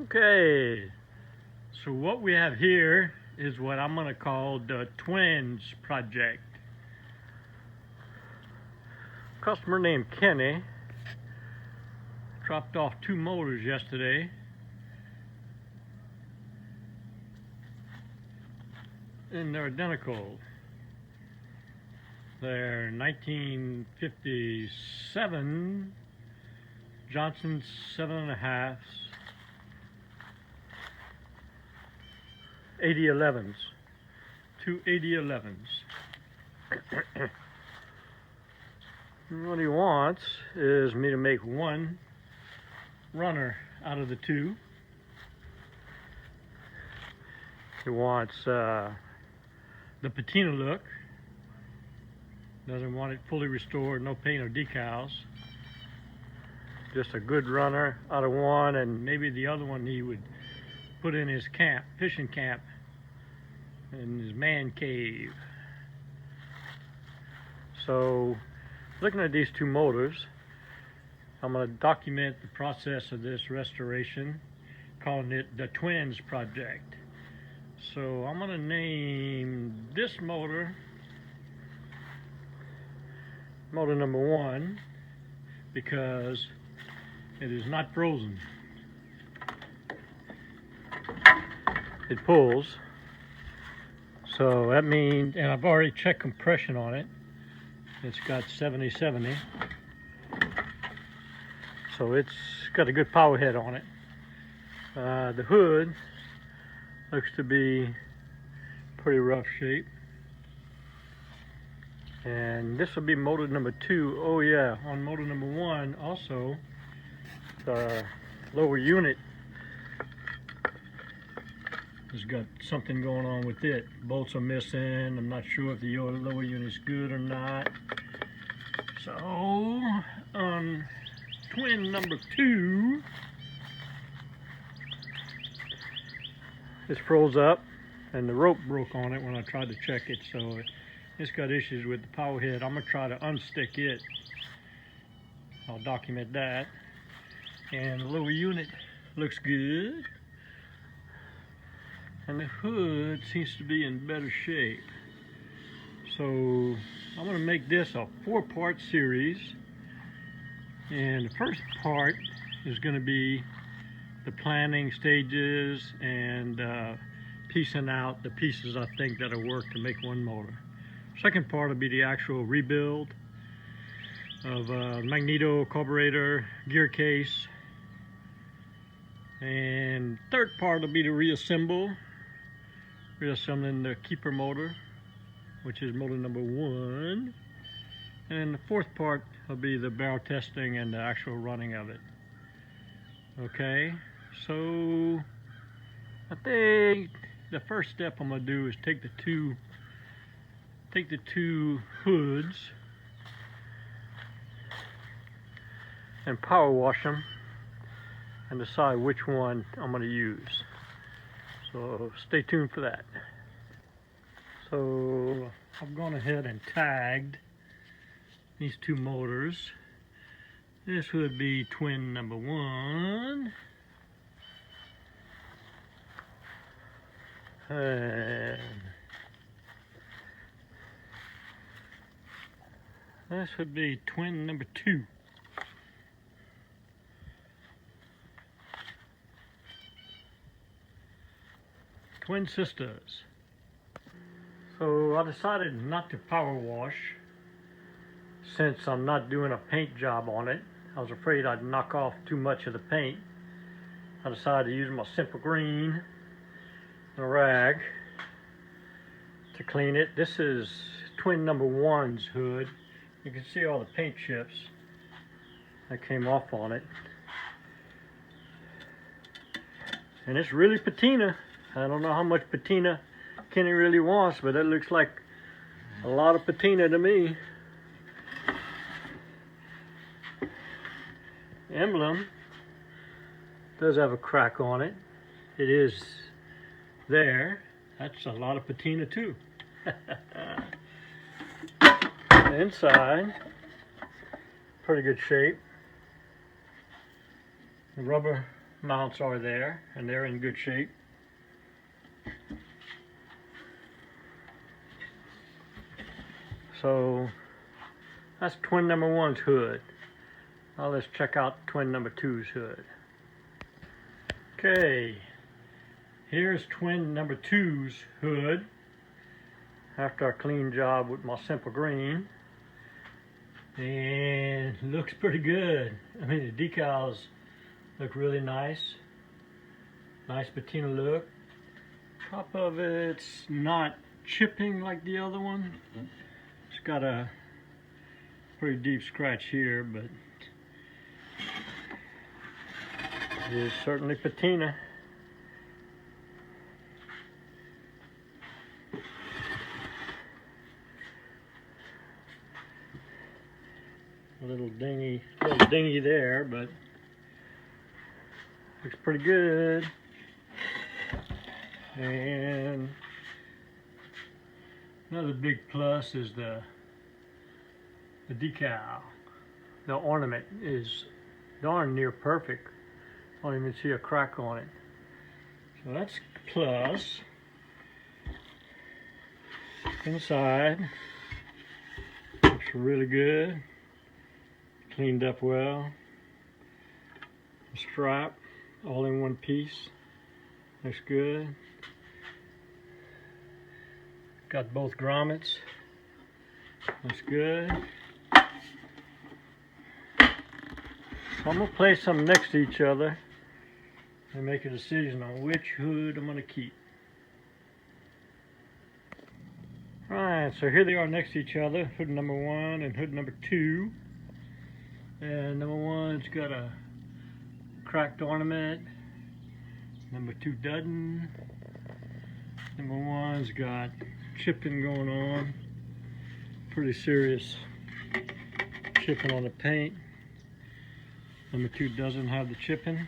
Okay, so what we have here is what I'm going to call the Twins project. Customer named Kenny dropped off 2 motors yesterday. And they're identical. They're 1957 Johnson 7.5 8011s. 2 8011s. What he wants is me to make one runner out of the 2. He wants the patina look. Doesn't want it fully restored, no paint or decals. Just a good runner out of one, and maybe the other one he would put in his camp, fishing camp, in his man cave. So, looking at these 2 motors, I'm going to document the process of this restoration, calling it the Twins project. So I'm going to name this motor number 1 because it is not frozen. It pulls. So that means, and I've already checked compression on it. It's got 70-70. So it's got a good power head on it. The hood looks to be pretty rough shape. And this will be motor number 2. Oh yeah, on motor number 1 also, the lower unit has got something going on with it. Bolts are missing. I'm not sure if the lower unit's good or not. So on twin number 2, this froze up and the rope broke on it when I tried to check it, so it's got issues with the power head. I'm going to try to unstick it. I'll document that. And the lower unit looks good. And the hood seems to be in better shape. So I'm going to make this a 4-part series. And the first part is going to be the planning stages and piecing out the pieces I think that'll work to make one motor. Second part will be the actual rebuild of magneto, carburetor, gear case. And third part will be to reassembling the keeper motor, which is motor number 1. And the fourth part will be the barrel testing and the actual running of it. Okay, so I think the first step I'm going to do is take the two hoods and power wash them and decide which one I'm going to use. So stay tuned for that. So I've gone ahead and tagged these 2 motors. This would be twin number 1. And this would be twin number 2. Twin sisters. So I decided not to power wash since I'm not doing a paint job on it. I was afraid I'd knock off too much of the paint. I decided to use my simple green and a rag to clean it. This is twin number 1's hood. You can see all the paint chips that came off on it. And it's really patina. I don't know how much patina Kenny really wants, but it looks like a lot of patina to me. The emblem does have a crack on it. It is there. That's a lot of patina too. The inside, pretty good shape. The rubber mounts are there, and they're in good shape. So that's twin number 1's hood. Now let's check out twin number 2's hood. Okay, here's twin number 2's hood after a clean job with my simple green, and looks pretty good. I mean, the decals look really nice patina look. Top of it's not chipping like the other one. It's got a pretty deep scratch here, but it is certainly patina. A little dingy there, but looks pretty good. And another big plus is the decal. The ornament is darn near perfect. I don't even see a crack on it. So that's plus. Inside looks really good. Cleaned up well. The strap all in one piece. Looks good. Got both grommets. Looks good. So I'm going to place them next to each other and make a decision on which hood I'm going to keep. Alright, so here they are next to each other, hood number 1 and hood number 2. And number 1's got a cracked ornament. Number 2 doesn't. Number 1's got chipping going on. Pretty serious chipping on the paint. Number 2 doesn't have the chipping.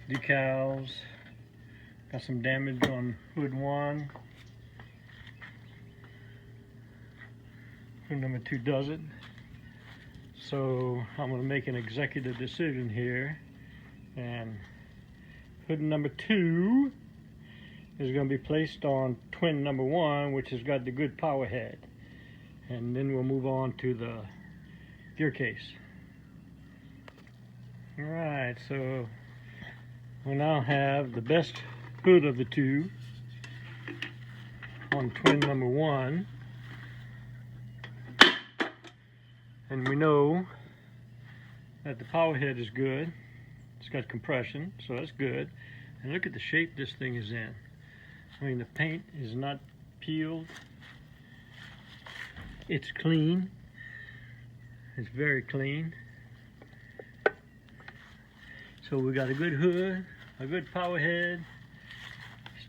Decals. Got some damage on hood 1. Hood number 2 doesn't. So I'm going to make an executive decision here, and hood number 2 is going to be placed on twin number 1, which has got the good power head, and then we'll move on to the gear case. Alright, so we now have the best hood of the two on twin number 1. And we know that the power head is good. It's got compression, so that's good. And look at the shape this thing is in. I mean, the paint is not peeled. It's clean. It's very clean. So we got a good hood, a good power head,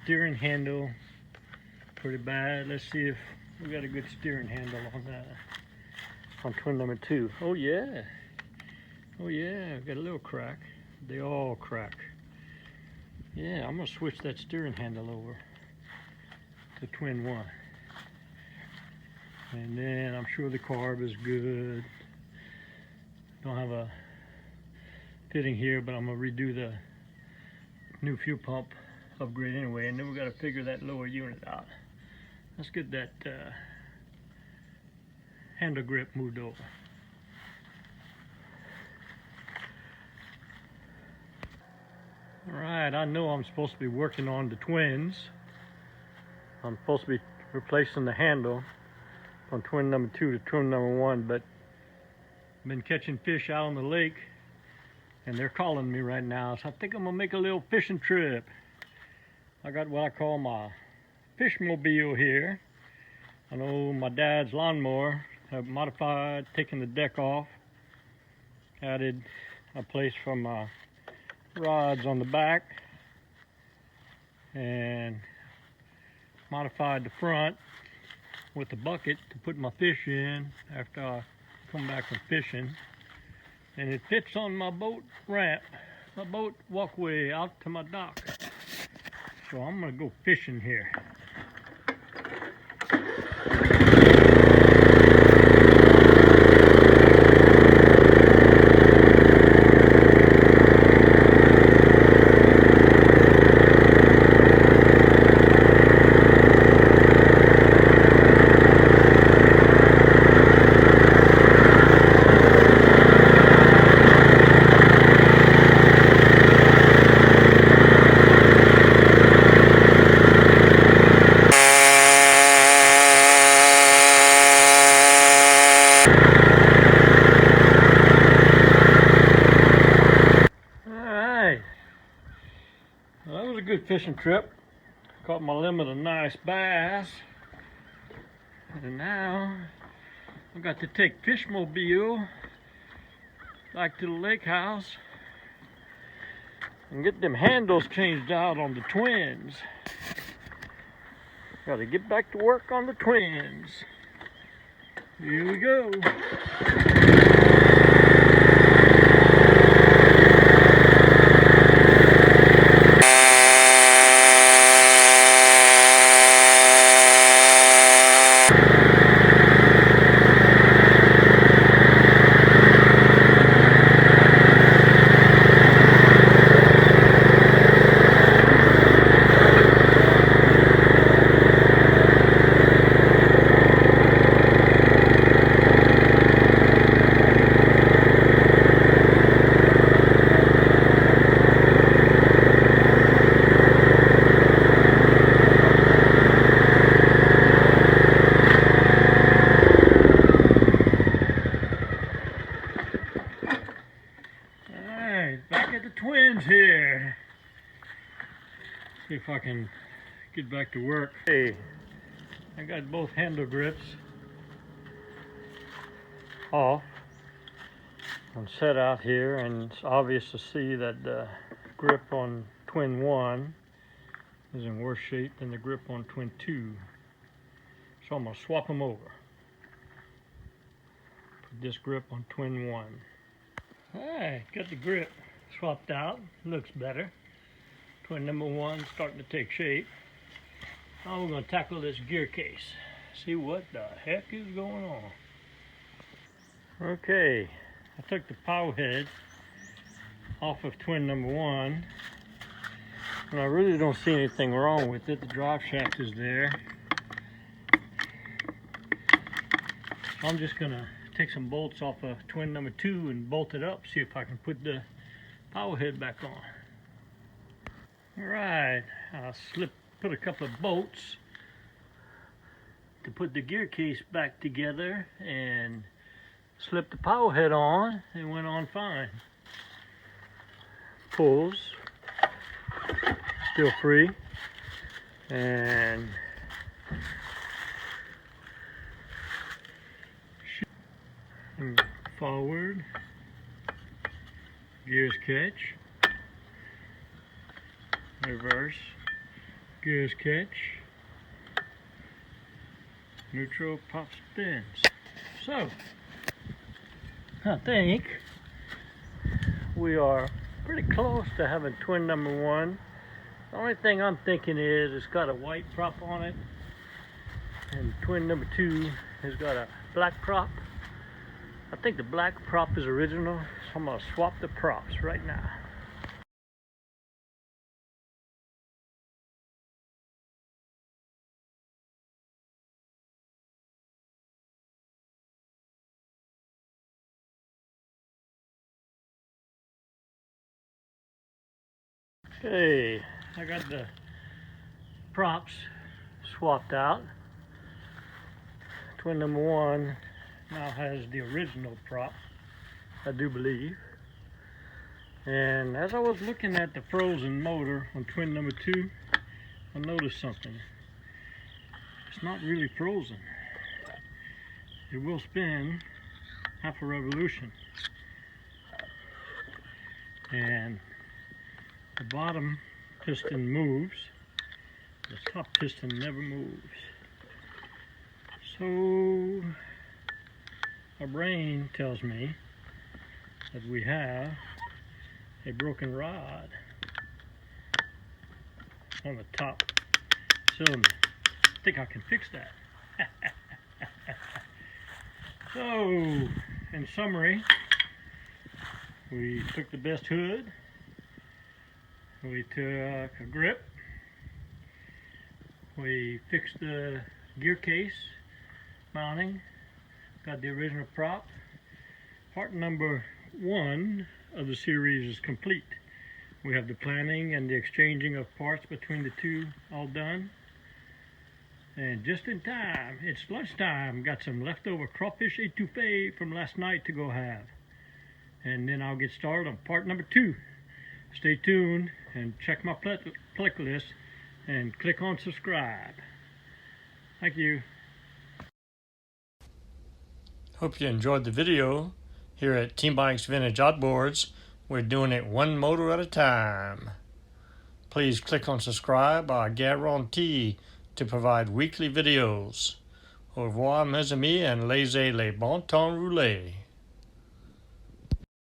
steering handle, pretty bad. Let's see if we got a good steering handle on that. On twin number 2. Oh yeah. Oh yeah, got a little crack. They all crack. Yeah, I'm gonna switch that steering handle over to twin 1. And then I'm sure the carb is good. Don't have a fitting here, but I'm gonna redo the new fuel pump upgrade anyway, and then we gotta figure that lower unit out. Let's get that handle grip moved over. Alright, I know I'm supposed to be working on the twins. I'm supposed to be replacing the handle from twin number 2 to twin number 1, but I've been catching fish out on the lake and they're calling me right now, so I think I'm gonna make a little fishing trip. I got what I call my fish mobile here. I know my dad's lawnmower. I've modified, taken the deck off, added a place for my rods on the back, and modified the front with a bucket to put my fish in after I come back from fishing. And it fits on my boat ramp, my boat walkway out to my dock. So I'm gonna go fishing here. fishing trip. Caught my limit of nice bass. And now I've got to take Fishmobile back to the lake house and get them handles changed out on the twins. Got to get back to work on the twins. Here we go. Back at the twins here. See if I can get back to work. Hey, I got both handle grips off and set out here, and it's obvious to see that the grip on twin 1 is in worse shape than the grip on twin 2. So I'm going to swap them over. Put this grip on twin 1. Alright, got the grip swapped out. Looks better. Twin number 1 starting to take shape. Now we're going to tackle this gear case. See what the heck is going on. Okay, I took the power head off of twin number 1. And I really don't see anything wrong with it. The drive shaft is there. So I'm just going to take some bolts off of twin number 2 and bolt it up, see if I can put the power head back on. Alright, I'll put a couple of bolts to put the gear case back together and slip the power head on. It went on fine. Pulls, still free, and forward, gears catch, reverse, gears catch, neutral, pop, spins. So, I think we are pretty close to having twin number 1. The only thing I'm thinking is it's got a white prop on it, and twin number 2 has got a black prop. I think the black prop is original, so I'm going to swap the props right now. Okay, I got the props swapped out. Twin number 1 now has the original prop, I do believe. And as I was looking at the frozen motor on twin number 2, I noticed something. It's not really frozen. It will spin half a revolution. And the bottom piston moves, the top piston never moves. So our brain tells me that we have a broken rod on the top cylinder. I think I can fix that. So, in summary, we took the best hood, we took a grip, we fixed the gear case mounting, got the original prop. Part number 1 of the series is complete. We have the planning and the exchanging of parts between the two all done. And just in time, it's lunchtime. Got some leftover crawfish etouffee from last night to go have. And then I'll get started on part number 2. Stay tuned and check my playlist and click on subscribe. Thank you. Hope you enjoyed the video. Here at Team Bikes Vintage Outboards, we're doing it one motor at a time. Please click on subscribe or guarantee to provide weekly videos. Au revoir mes amis and laissez les bon temps rouler.